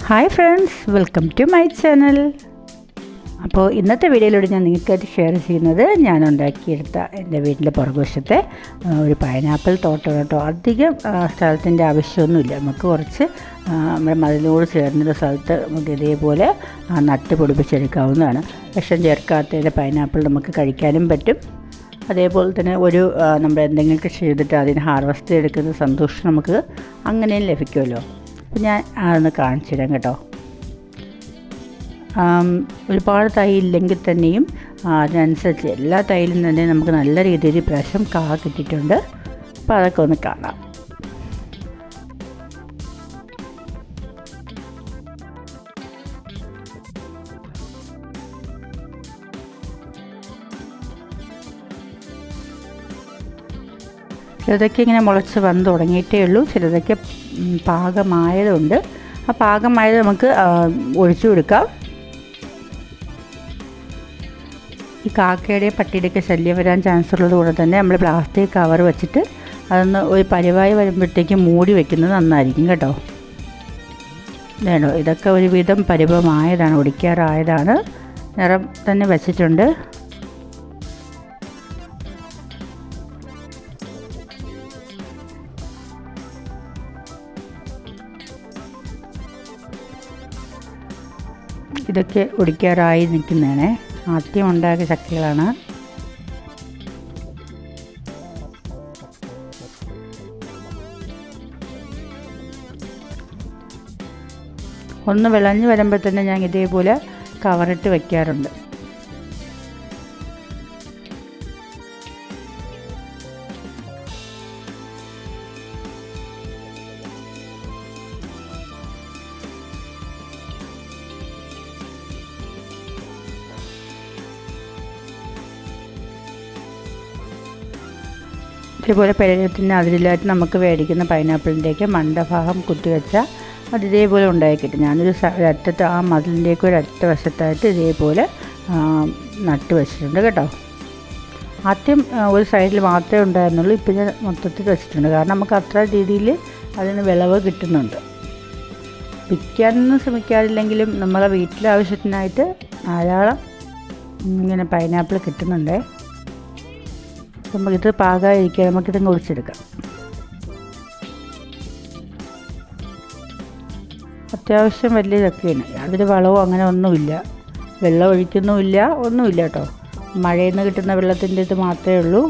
Hi friends, welcome to my channel. അപ്പോൾ ഇന്നത്തെ വീഡിയോയിലൂടെ ഞാൻ നിങ്ങൾക്കായിട്ട് ഷെയർ ചെയ്യുന്നത് ഞാൻ ഉണ്ടാക്കിയെടുത്ത എൻ്റെ വീട്ടിലെ പുറകുവശത്തെ ഒരു പൈനാപ്പിൾ തോട്ടം കേട്ടോ. അധികം സ്ഥലത്തിൻ്റെ ആവശ്യമൊന്നുമില്ല. നമുക്ക് കുറച്ച് നമ്മുടെ മതിലോട് ചേർന്നുള്ള സ്ഥലത്ത് നമുക്ക് ഇതേപോലെ നട്ട് പൊടിപ്പിച്ചെടുക്കാവുന്നതാണ്. വിഷം ചേർക്കാത്തതിൻ്റെ പൈനാപ്പിൾ നമുക്ക് കഴിക്കാനും പറ്റും. അതേപോലെ തന്നെ നമ്മൾ എന്തെങ്കിലും കൃഷി ചെയ്തിട്ട് അതിന് ഹാർവെസ്റ്റ് എടുക്കുന്ന സന്തോഷം നമുക്ക് അങ്ങനെയും ലഭിക്കുമല്ലോ. അപ്പോൾ ഞാൻ അതൊന്ന് കാണിച്ചു തരാം കേട്ടോ. ഒരുപാട് തൈ ഇല്ലെങ്കിൽ തന്നെയും അതിനനുസരിച്ച് എല്ലാ തൈയിലും തന്നെ നമുക്ക് നല്ല രീതിയിൽ പ്രാവശ്യം കിട്ടിയിട്ടുണ്ട്. അപ്പോൾ അതൊക്കെ ഒന്ന് കാണാം. ചിലതൊക്കെ ഇങ്ങനെ മുളച്ച് വന്ന് തുടങ്ങിയിട്ടേ ഉള്ളൂ, ചിലതൊക്കെ പാകമായതുണ്ട്. ആ പാകമായത് നമുക്ക് ഒഴിച്ചു കൊടുക്കാം. ഈ കാക്കയുടെയും പട്ടിയുടെയൊക്കെ ശല്യം വരാൻ ചാൻസ് ഉള്ളത് കൊണ്ട് തന്നെ നമ്മൾ പ്ലാസ്റ്റിക് കവർ വെച്ചിട്ട് അതൊന്ന് ഒരു പരിവായി വരുമ്പോഴത്തേക്കും മൂടി വയ്ക്കുന്നത് നന്നായിരിക്കും കേട്ടോ. വേണോ, ഇതൊക്കെ ഒരുവിധം പരിവമായതാണ്, ഒടിക്കാറായതാണ്. നിറം തന്നെ വെച്ചിട്ടുണ്ട്. ഇതൊക്കെ ഒടിക്കാറായി നിൽക്കുന്നതാണ്. ആദ്യം ഉണ്ടാക്കിയ ചക്കകളാണ്. ഒന്ന് വിളഞ്ഞ് വരുമ്പോൾ തന്നെ ഞാൻ ഇതേപോലെ കവറിട്ട് വയ്ക്കാറുണ്ട്. ഇതേപോലെ പെരയത്തിന് അതിലായിട്ട് നമുക്ക് മേടിക്കുന്ന പൈനാപ്പിളിൻ്റെയൊക്കെ മണ്ടഭാഗം കുത്തിവെച്ചാൽ അത് ഇതേപോലെ ഉണ്ടായി കിട്ടും. ഞാനൊരു ഒരറ്റത്ത് ആ മതിലിൻ്റെയൊക്കെ ഒരറ്റ വശത്തായിട്ട് ഇതേപോലെ നട്ട് വെച്ചിട്ടുണ്ട് കേട്ടോ. ആദ്യം ഒരു സൈഡിൽ മാത്രമേ ഉണ്ടായിരുന്നുള്ളൂ, ഇപ്പം ഞാൻ മൊത്തത്തിൽ വെച്ചിട്ടുണ്ട്. കാരണം നമുക്ക് അത്ര രീതിയിൽ അതിന് വിളവ് കിട്ടുന്നുണ്ട്. വിൽക്കാനൊന്നും ശ്രമിക്കാറില്ലെങ്കിലും നമ്മളെ വീട്ടിലെ ആവശ്യത്തിനായിട്ട് ധാരാളം ഇങ്ങനെ പൈനാപ്പിൾ കിട്ടുന്നുണ്ട്. നമുക്കിത് പാകമായിരിക്കുക, നമുക്കിതങ്ങ് ഒഴിച്ചെടുക്കാം. അത്യാവശ്യം വലിയ ചക്കയാണ്. അതിൽ വളവും അങ്ങനെ ഒന്നുമില്ല, വെള്ളം ഒഴിക്കുന്നുമില്ല, ഒന്നുമില്ല കേട്ടോ. മഴയിൽ നിന്ന് കിട്ടുന്ന വെള്ളത്തിൻ്റെ ഇത് മാത്രമേ ഉള്ളൂ.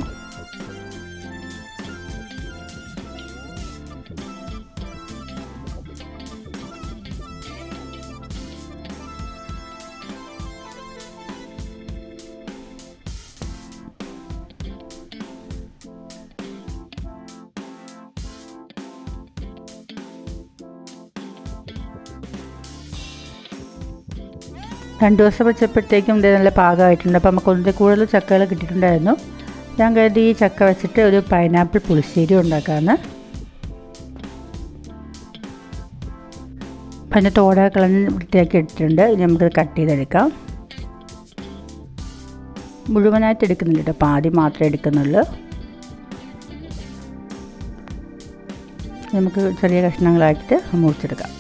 രണ്ട് ദിവസം വെച്ചപ്പോഴത്തേക്കും ഇത് നല്ല പാകമായിട്ടുണ്ട്. അപ്പോൾ നമുക്ക് ഒന്നിൽ കൂടുതൽ ചക്കകൾ കിട്ടിയിട്ടുണ്ടായിരുന്നു. ഞാൻ കരുതി ഈ ചക്ക വെച്ചിട്ട് ഒരു പൈനാപ്പിൾ പുളിശ്ശേരി ഉണ്ടാക്കാമെന്ന്. അതിൻ്റെ തോട കളഞ്ഞ് വൃത്തിയാക്കി ഇട്ടിട്ടുണ്ട്. ഇനി നമുക്കത് കട്ട് ചെയ്തെടുക്കാം. മുഴുവനായിട്ട് എടുക്കുന്നില്ല കേട്ടോ, പാതി മാത്രമേ എടുക്കുന്നുള്ളൂ. നമുക്ക് ചെറിയ കഷ്ണങ്ങളാക്കിയിട്ട് മുറിച്ചെടുക്കാം.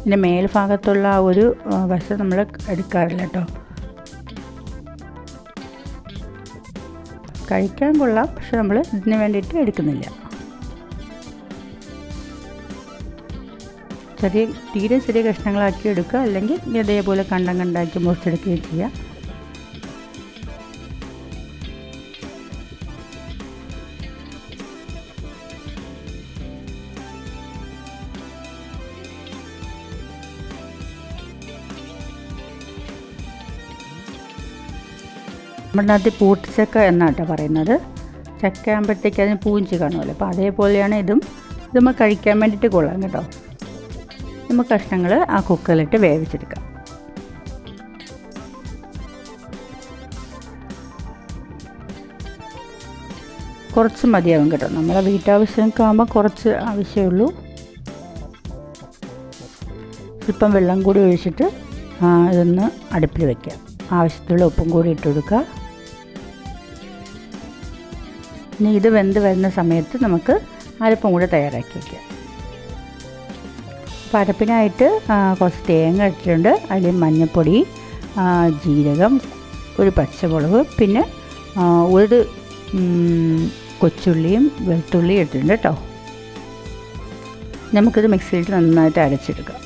ഇതിൻ്റെ മേൽഭാഗത്തുള്ള ആ ഒരു വശം നമ്മൾ എടുക്കാറില്ല കേട്ടോ. കഴിക്കാൻ കൊള്ളാം, പക്ഷെ നമ്മൾ ഇതിന് വേണ്ടിയിട്ട് എടുക്കുന്നില്ല. തീരെ ചെറിയ കഷ്ണങ്ങളാക്കി എടുക്കുക, അല്ലെങ്കിൽ ഇതേപോലെ കണ്ടം കണ്ടാക്കി മുറിച്ചെടുക്കുകയും ചെയ്യാം. നമ്മുടെ നാട്ടിൽ പൂട്ടിച്ചക്ക എന്നാട്ടോ പറയുന്നത്. ചക്ക ആകുമ്പോഴത്തേക്ക് അതിന് പൂഞ്ചി കാണുമല്ലോ. അപ്പോൾ അതേപോലെയാണ് ഇതും. ഇത് നമ്മൾ കഴിക്കാൻ വേണ്ടിയിട്ട് കൊള്ളാം കേട്ടോ. നമുക്ക് കഷ്ണങ്ങൾ ആ കുക്കറിലിട്ട് വേവിച്ചെടുക്കാം. കുറച്ച് മതിയാവും കേട്ടോ. നമ്മളെ വീട്ടാവശ്യമൊക്കെ ആകുമ്പോൾ കുറച്ച് ആവശ്യമുള്ളൂ. സ്വല്പം വെള്ളം കൂടി ഒഴിച്ചിട്ട് ഇതൊന്ന് അടുപ്പിൽ വയ്ക്കാം. ആവശ്യത്തിലുള്ള ഉപ്പും കൂടി ഇട്ട് കൊടുക്കുക. ഇനി ഇത് വെന്ത് വരുന്ന സമയത്ത് നമുക്ക് അരപ്പും കൂടെ തയ്യാറാക്കി വയ്ക്കാം. അപ്പോൾ അരപ്പിനായിട്ട് കുറച്ച് തേങ്ങ ഇട്ടിട്ടുണ്ട്. അതിൽ മഞ്ഞൾപ്പൊടി, ജീരകം, ഒരു പച്ചമുളക്, പിന്നെ ഒരു കൊച്ചുള്ളിയും വെളുത്തുള്ളിയും ഇട്ടിട്ടുണ്ട് കേട്ടോ. നമുക്കിത് മിക്സിയിലിട്ട് നന്നായിട്ട് അരച്ചെടുക്കാം.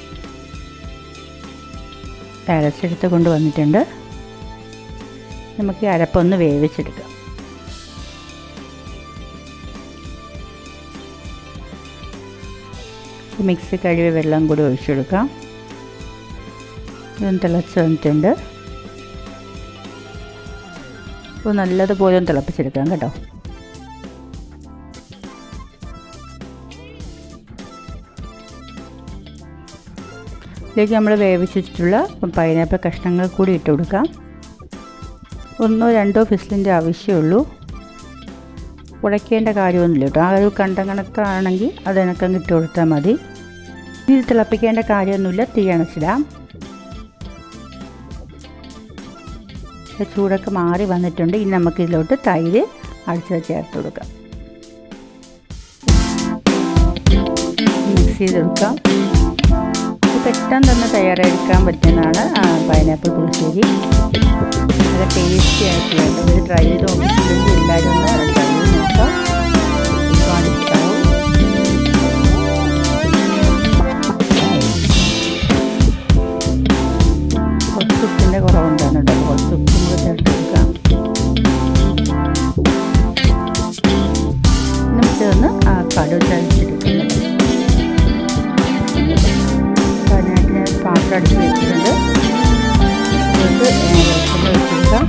അരച്ചെടുത്ത് കൊണ്ട് വന്നിട്ടുണ്ട്. നമുക്ക് ഈ അരപ്പൊന്ന് വേവിച്ചെടുക്കാം. മിക്സി കഴുകി വെള്ളം കൂടി ഒഴിച്ചെടുക്കാം. ഇതൊന്ന് തിളച്ച് വന്നിട്ടുണ്ട്. അപ്പോൾ നല്ലതുപോലെ ഒന്ന് തിളപ്പിച്ചെടുക്കാം കേട്ടോ. ഇതിലേക്ക് നമ്മൾ വേവിച്ചിട്ടുള്ള പൈനാപ്പിൾ കഷ്ണങ്ങൾ കൂടി ഇട്ട് കൊടുക്കാം. 1-2 ഫിസിലിൻ്റെ ആവശ്യമുള്ളൂ. ഉടയ്ക്കേണ്ട കാര്യമൊന്നുമില്ല കേട്ടോ. ആ ഒരു കണ്ടം കണക്കാണെങ്കിൽ അത് എനക്കങ്ങ് ഇട്ട് കൊടുത്താൽ മതി. ഇത് തിളപ്പിക്കേണ്ട കാര്യമൊന്നുമില്ല. തീ അണച്ചിടാം. ചൂടൊക്കെ മാറി വന്നിട്ടുണ്ട്. ഇനി നമുക്കിതിലോട്ട് തൈര് അടിച്ചത് ചേർത്ത് കൊടുക്കാം. മിക്സ് ചെയ്തെടുക്കാം. പെട്ടെന്ന് തന്നെ തയ്യാറെടുക്കാൻ പറ്റുന്നതാണ് പൈനാപ്പിൾ പുളിശ്ശേരി. നല്ല ടേസ്റ്റി ആയിട്ടുള്ളത്. ഇത് ട്രൈ ചെയ്ത് നോക്കിയില്ലെങ്കിൽ എല്ലാവരും ഒന്ന് ട്രൈ ചെയ്ത് നോക്കാം. ഒരുപാട് ഇഷ്ടമാവും. കുറച്ച് ഉപ്പിൻ്റെ കുറവുണ്ടാണ് കേട്ടോ. കുറച്ച് ഉപ്പും കൂടെ ചേർത്ത് കൊടുക്കാം. നമുക്കിതൊന്ന് കടുക് ചതച്ചെടുക്കുന്നത്. പാത്രം അടിച്ച് വെച്ചിട്ടുണ്ട്. ഇത് വെളിച്ചെണ്ണ ഒഴിച്ചെടുക്കാം.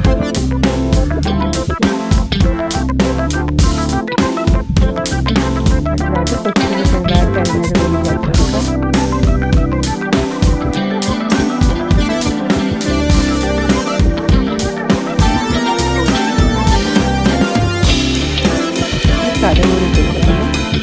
അതിനകത്ത് കൊച്ചുള്ളി ചെറുതായിട്ട് അരിഞ്ഞത് കൂടി ചേർത്തെടുക്കാം. കടുക് കൂടി ചേർക്കണം.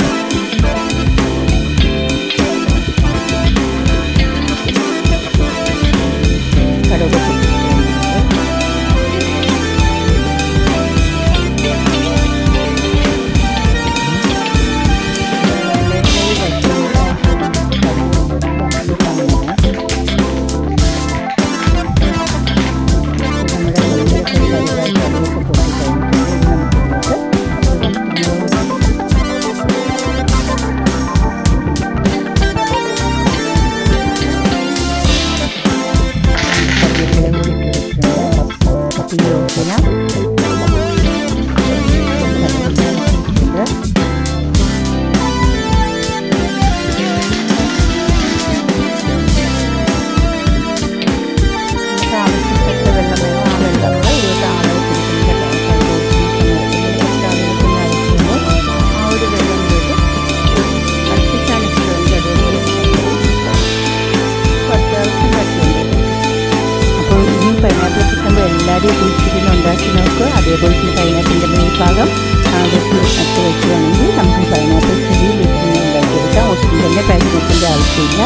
എല്ലാവരും പുളിശ്ശേരി ഉണ്ടാക്കി നോക്കുക. അതേപോലെ തന്നെ പൈനാപ്പിളിൻ്റെ മേൽഭാഗം ജസ്റ്റ് നട്ട് വെക്കുകയാണെങ്കിൽ നമുക്ക് പൈനാപ്പിൾ ചെറിയ വീട്ടിൽ ഉണ്ടാക്കിയെടുക്കാം. ഒട്ടും തന്നെ പാക്കറ്റിൻ്റെ ആവശ്യമില്ല.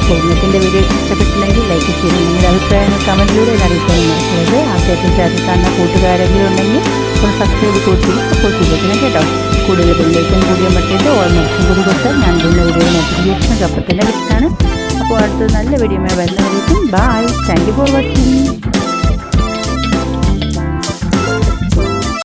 കുടുംബത്തിൻ്റെ വീഡിയോ ഇഷ്ടപ്പെട്ടില്ലെങ്കിൽ ലൈക്ക് ചെയ്യണം. നിങ്ങളുടെ അഭിപ്രായങ്ങൾ കമൻറ്റിലൂടെ അറിയിക്കാൻ മറക്കരുത്. ആദ്യത്തെ ചാനൽ കാണുന്ന കൂട്ടുകാരെങ്കിലും ഉണ്ടെങ്കിൽ ഒന്ന് സബ്സ്ക്രൈബ് കൂട്ടി സപ്പോർട്ട് ചെയ്തേക്കണം കേട്ടോ. കൂടുതൽ ബെല്ലേക്കും കൂടിയ പറ്റിയിട്ട് ഓൾമോഷൻ കൂടി കൊടുത്താൽ ഞാൻ ഇതിൻ്റെ വീഡിയോ നോട്ടിഫിക്കേഷൻ അപ്പം തന്നെ കിട്ടാണ്. അപ്പോൾ അടുത്ത നല്ല വീഡിയോ വരുന്നവരേക്കും bye. Thank you for watching.